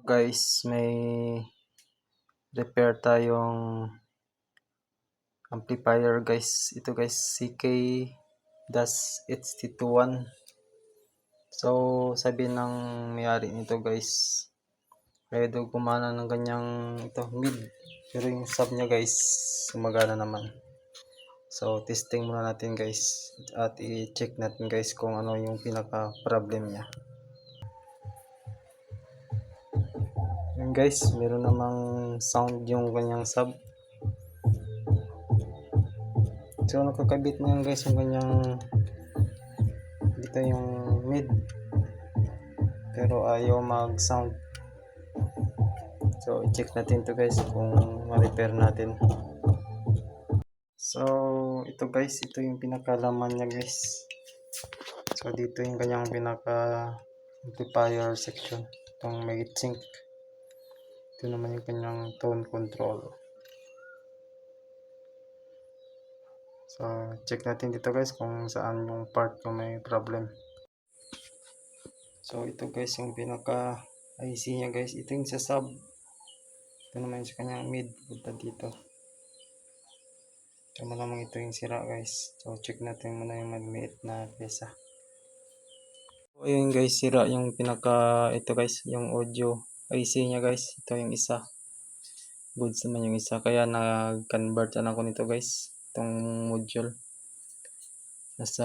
Guys, may repair tayong amplifier guys. Ito guys, CK-HT21. So sabi ng may-ari nito guys, kaya daw gumana ng ganyang mid, pero yung sub nya guys gumagana naman. So testing muna natin guys at i-check natin guys kung ano yung pinaka problem nya. Yan guys, meron namang sound yung kanyang sub. So nakakabit na yan guys yung kanyang dito yung mid, pero ayaw mag sound. So check natin to guys kung ma-repair natin. So ito guys, ito yung pinakalaman niya guys. So dito yung kanyang pinaka amplifier section, itong may sync. Ito naman yung kanyang tone control. So check natin dito guys kung saan yung part ko may problem. So ito guys yung pinaka IC nya guys. Ito yung sa sub. Ito naman sa kanyang mid, punta dito. So malamang ito yung sira guys. So check natin muna yung maliit na pyesa. So ayun guys, sira yung pinaka ito guys, yung audio IC nya guys. Ito yung isa. Goods naman yung isa. Kaya nag-convert na ako nito guys. Itong module. Nasa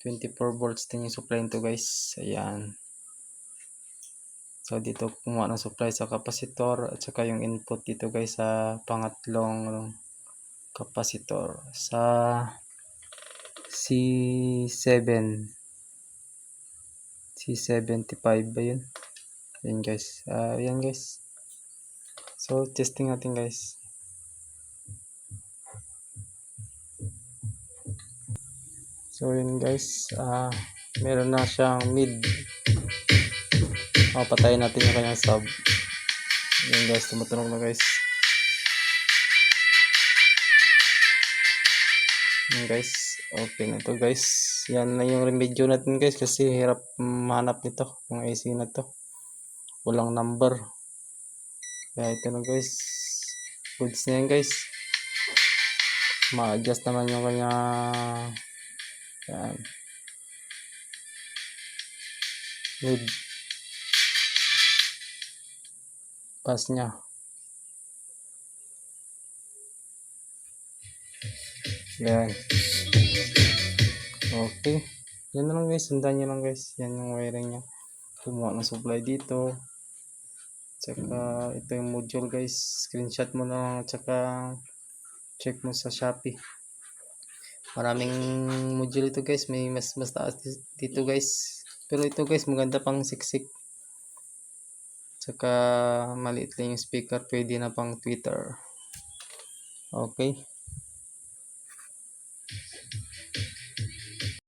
24 volts din yung supply nito guys. Ayan. So dito kumuha ng supply sa capacitor at saka yung input dito guys sa pangatlong capacitor sa C7 C75 ba yun? Ayan guys. Ayan guys. So testing natin guys. So yun guys. Meron na siyang mid. Patayin natin yung kanyang sub. Ayan guys, tumutunog na guys. Ayan guys, okay na to guys. Yan na yung remedyo natin guys, kasi hirap mahanap nito yung AC na to. Walang number. Kaya ito na guys. Goods na yan guys. Ma-adjust naman yung kanya. Yan. Mid. Pass nya. Yan. Okay. Yan na lang guys. Sundan nyo lang guys. Yan yung wiring nya. Kumuha ng supply dito. Tsaka ito yung module guys. Screenshot mo na lang. Tsaka check mo sa Shopee. Maraming module ito guys. May mas taas dito guys. Pero ito guys, maganda pang siksik. Tsaka maliit lang yung speaker. Pwede na pang Twitter. Okay.